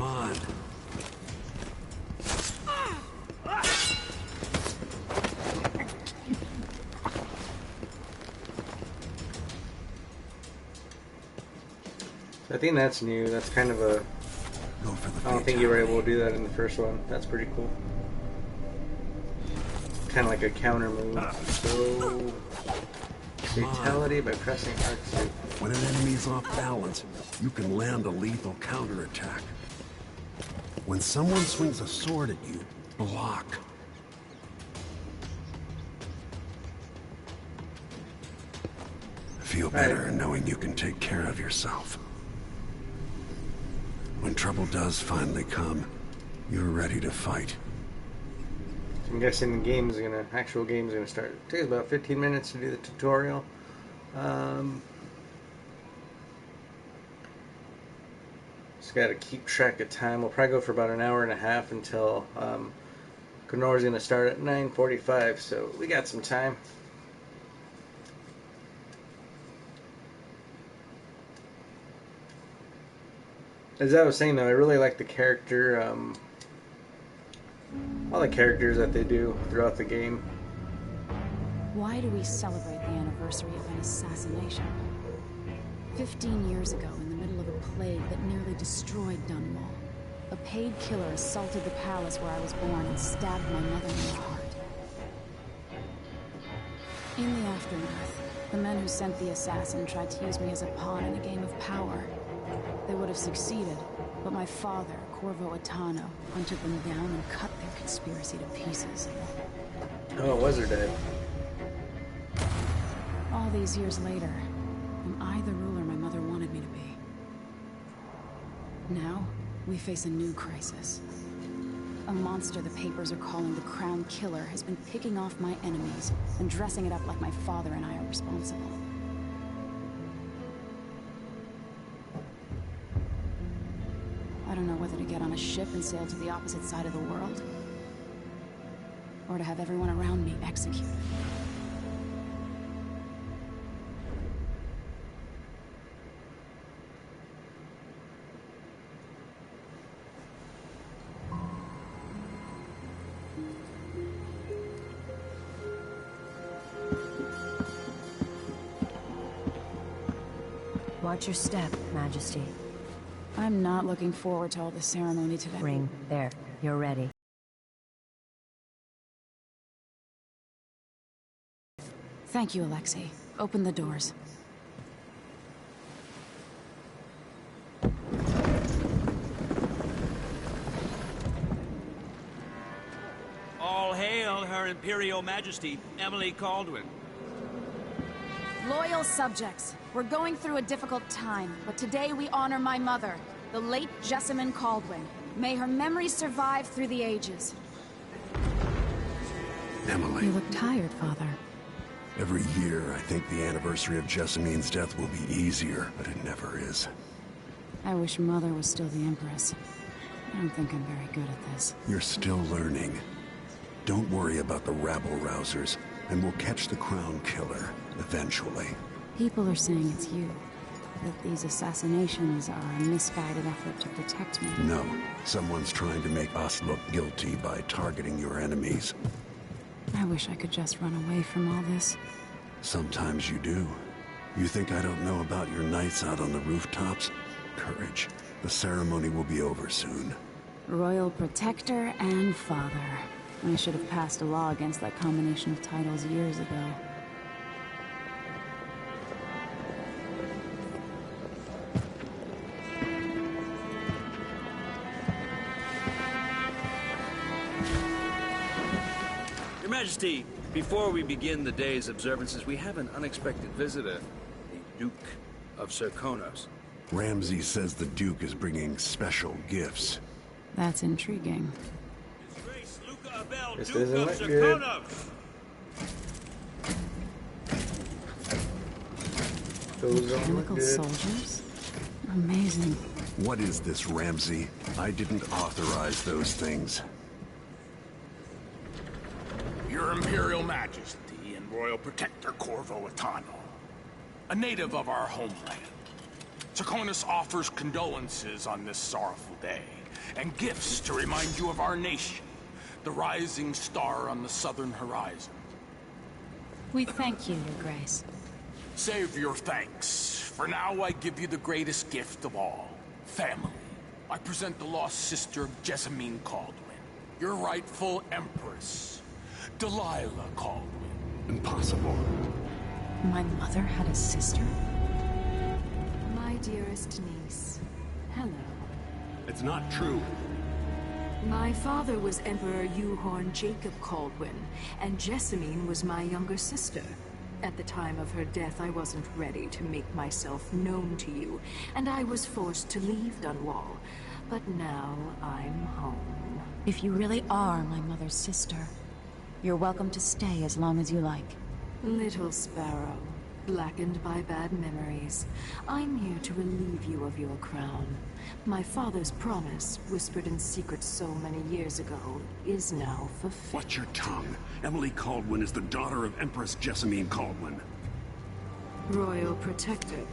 Come on. I think that's new. That's kind of a... Go for the I don't think you were able to do that in the first one. That's pretty cool. Kind of like a counter move. So... fatality by pressing R2. When an enemy's off balance, you can land a lethal counterattack. When someone swings a sword at you, block. Feel better knowing you can take care of yourself. When trouble does finally come, you're ready to fight. I'm guessing the actual game's gonna start. It takes about 15 minutes to do the tutorial. Just gotta keep track of time. We'll probably go for about an hour and a half until Kanor's gonna start at 9:45, so we got some time. As I was saying though, I really like the character, all the characters that they do throughout the game. Why do we celebrate the anniversary of an assassination? 15 years ago, in the middle of a plague that nearly destroyed Dunwall, a paid killer assaulted the palace where I was born and stabbed my mother in the heart. In the aftermath, the men who sent the assassin tried to use me as a pawn in a game of power. They would have succeeded, but my father, Corvo Attano, hunted them down and cut their conspiracy to pieces. Oh, was her dad? All these years later, am I the ruler my mother wanted me to be? Now, we face a new crisis. A monster the papers are calling the Crown Killer has been picking off my enemies and dressing it up like my father and I are responsible. I don't know whether to get on a ship and sail to the opposite side of the world, or to have everyone around me executed. Watch your step, Majesty. I'm not looking forward to all the ceremony today. Ring. There. You're ready. Thank you, Alexei. Open the doors. All hail Her Imperial Majesty, Emily Caldwin. Loyal subjects, we're going through a difficult time, but today we honor my mother, the late Jessamine Caldwin. May her memory survive through the ages. Emily. You look tired, Father. Every year, I think the anniversary of Jessamine's death will be easier, but it never is. I wish Mother was still the Empress. I don't think I'm very good at this. You're still learning. Don't worry about the rabble-rousers, and we'll catch the Crown Killer, eventually. People are saying it's you. That these assassinations are a misguided effort to protect me. No. Someone's trying to make us look guilty by targeting your enemies. I wish I could just run away from all this. Sometimes you do. You think I don't know about your nights out on the rooftops? Courage. The ceremony will be over soon. Royal Protector and Father. I should have passed a law against that combination of titles years ago. Your Majesty, before we begin the day's observances, we have an unexpected visitor, the Duke of Serkonos. Ramsay says the Duke is bringing special gifts. That's intriguing. His Grace Luca Abel, This Duke doesn't of look good. Serkonos. Those don't look Chemical good. soldiers? Amazing. What is this, Ramsay? I didn't authorize those things. Your Imperial Majesty and Royal Protector Corvo Attano, a native of our homeland. Serkonos offers condolences on this sorrowful day, and gifts to remind you of our nation, the rising star on the southern horizon. We thank you, Your Grace. Save your thanks. For now, I give you the greatest gift of all, family. I present the lost sister of Jessamine Caldwin, your rightful empress, Delilah Caldwin. Impossible. My mother had a sister? My dearest niece, hello. It's not true. My father was Emperor Euhorn Jacob Caldwin, and Jessamine was my younger sister. At the time of her death, I wasn't ready to make myself known to you, and I was forced to leave Dunwall. But now I'm home. If you really are my mother's sister, you're welcome to stay as long as you like. Little sparrow, blackened by bad memories, I'm here to relieve you of your crown. My father's promise, whispered in secret so many years ago, is now fulfilled. Watch your tongue. Emily Caldwin is the daughter of Empress Jessamine Caldwin. Royal Protector.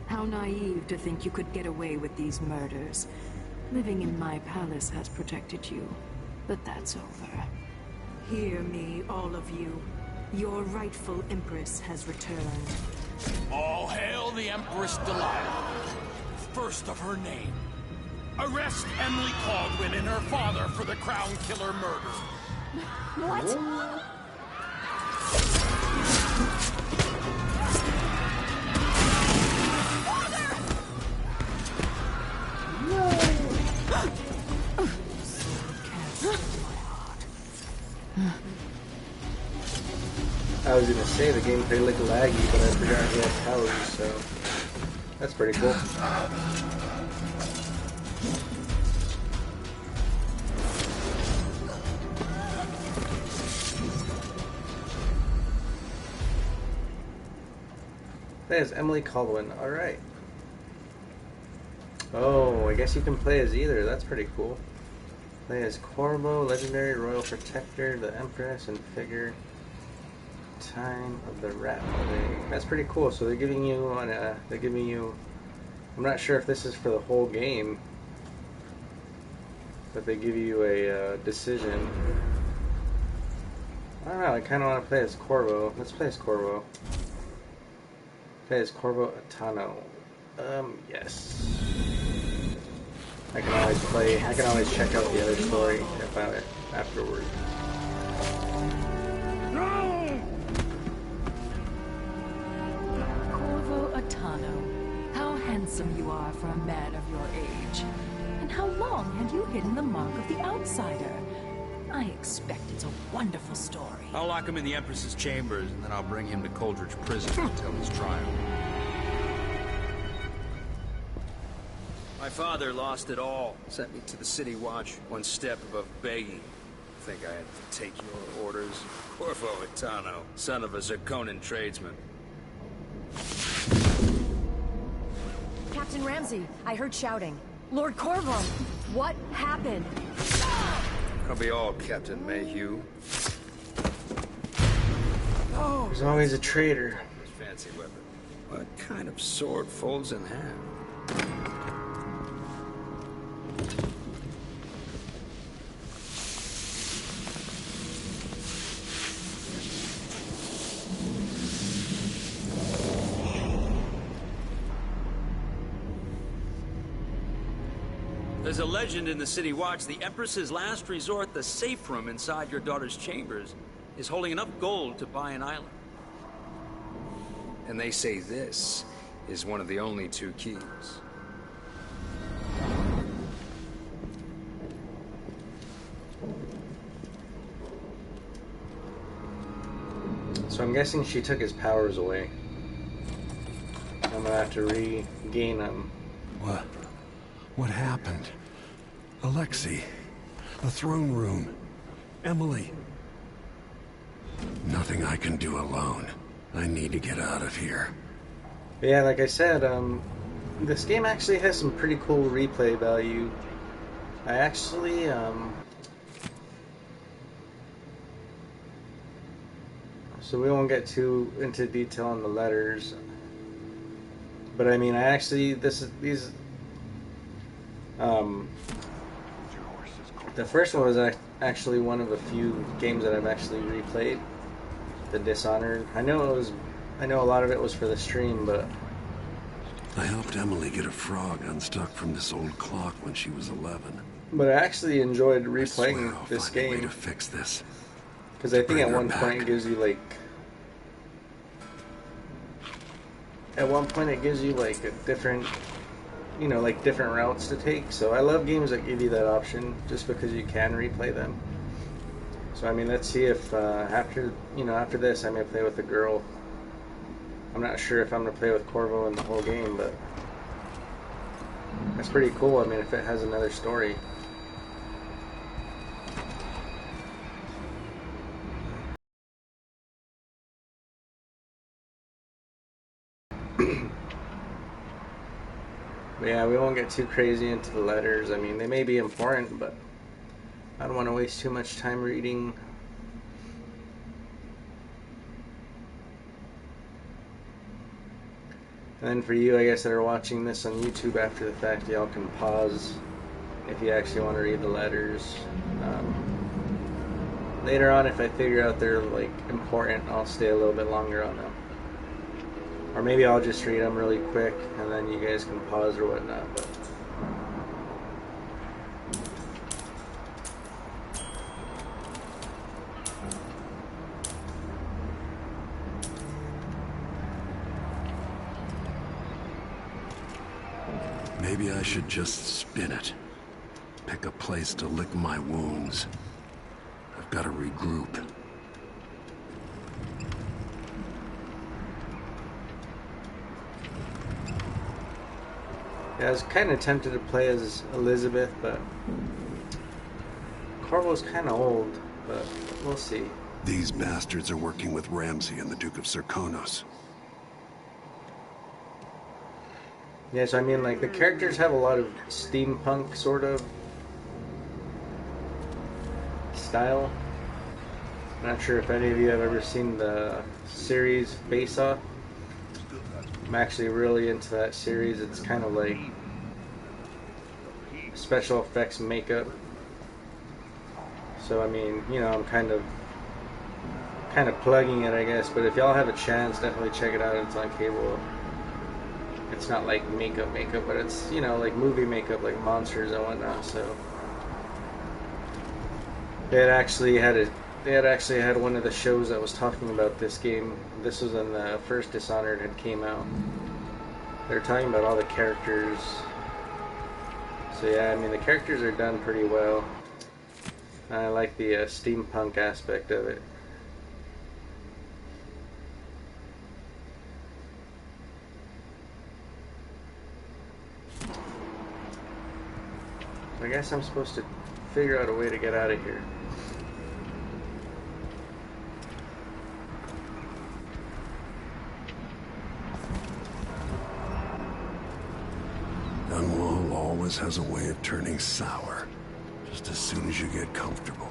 How naive to think you could get away with these murders. Living in my palace has protected you, but that's over. Hear me, all of you. Your rightful Empress has returned. All hail the Empress Delilah, first of her name. Arrest Emily Caldwin and her father for the Crown Killer murder. What? I was gonna say the gameplay looked laggy, but I forgot he had powers, so that's pretty cool. That is Emily Caldwin, alright. Oh, I guess you can play as either, that's pretty cool. Play as Corvo, Legendary, Royal Protector, the Empress, and figure Time of the Rat Building. That's pretty cool. So they're giving you I'm not sure if this is for the whole game, but they give you a decision. I don't know, I kind of want to play as Corvo. Let's play as Corvo. Play as Corvo Atano. Yes. I can always check out the other story about it afterward. Corvo Atano, how handsome you are for a man of your age. And how long have you hidden the mark of the outsider? I expect it's a wonderful story. I'll lock him in the Empress's chambers, and then I'll bring him to Coldridge Prison until his trial. My father lost it all. Sent me to the City Watch, one step above begging. Think I had to take your orders? Corvo Atano, son of a Zirconan tradesman. Captain Ramsey, I heard shouting. Lord Corvo, what happened? I'll be all, Captain Mayhew. There's always a traitor. This fancy weapon. What kind of sword folds in half? There's a legend in the City Watch. The Empress's last resort, the safe room inside your daughter's chambers, is holding enough gold to buy an island. And they say this is one of the only two keys. So I'm guessing she took his powers away. I'm gonna have to regain them. What happened? Alexei, the throne room, Emily. Nothing I can do alone. I need to get out of here. But yeah, like I said, this game actually has some pretty cool replay value. I actually, so we won't get too into detail on the letters. But I mean, I actually, The first one was actually one of a few games that I've actually replayed. The Dishonored. I know a lot of it was for the stream, but I helped Emily get a frog unstuck from this old clock when she was 11. I actually enjoyed I swear replaying I'll this find a way game to fix this. because I think bring at her one back. point it gives you like a different, like different routes to take. So I love games that give you that option just because you can replay them. So I mean, let's see if after this I may play with a girl. I'm not sure if I'm gonna play with Corvo in the whole game, but that's pretty cool. I mean, if it has another story. But yeah, we won't get too crazy into the letters. I mean, they may be important, but I don't want to waste too much time reading. And then for you, I guess, that are watching this on YouTube after the fact, y'all can pause if you actually want to read the letters. Later on, if I figure out they're like important, I'll stay a little bit longer on them. Or maybe I'll just read them really quick, and then you guys can pause or whatnot. But maybe I should just spin it. Pick a place to lick my wounds. I've got to regroup. yeah, I was kind of tempted to play as Elizabeth, but Corvo's kind of old, but we'll see. These bastards are working with Ramsay and the Duke of Serkonos. Yeah, so I mean, like, the characters have a lot of steampunk sort of style. I'm not sure if any of you have ever seen the series Face Off. I'm actually really into that series. It's kind of like special effects makeup. So I mean, I'm kind of plugging it, I guess. But if y'all have a chance, definitely check it out. It's on cable. It's not like makeup, but it's like movie makeup, like monsters and whatnot. So they had actually had one of the shows that was talking about this game. This was when the first Dishonored had came out. They're talking about all the characters. So yeah, I mean, the characters are done pretty well. I like the steampunk aspect of it. I guess I'm supposed to figure out a way to get out of here. Dunwall always has a way of turning sour, just as soon as you get comfortable.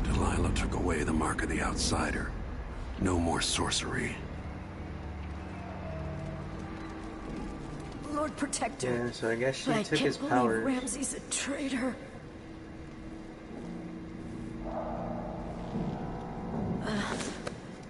Delilah took away the mark of the outsider. No more sorcery. Lord Protector. Yeah, so I guess she But I took his can't powers. believe Ramsay's a traitor.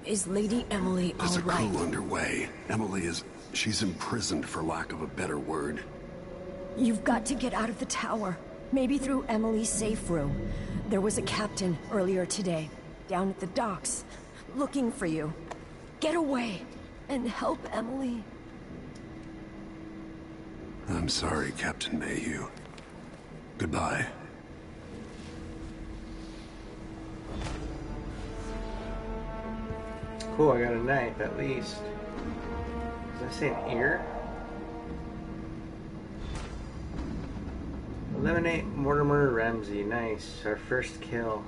Is Lady Emily There's all a right? coup underway. She's imprisoned for lack of a better word. You've got to get out of the tower. Maybe through Emily's safe room. There was a captain earlier today, down at the docks, looking for you. Get away and help Emily. I'm sorry, Captain Mayhew. Goodbye. Cool, I got a knife at least. Does that say an ear? Eliminate Mortimer Ramsay. Nice. Our first kill.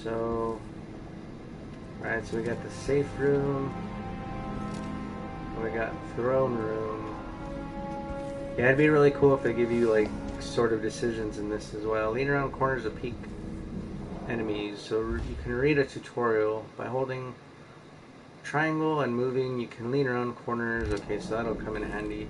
So... Alright, so we got the safe room. We got throne room. Yeah, it'd be really cool if they give you, like, sort of decisions in this as well. Lean around corners of peak enemies. So you can read a tutorial by holding triangle and moving, you can lean around corners. Okay, so that'll come in handy.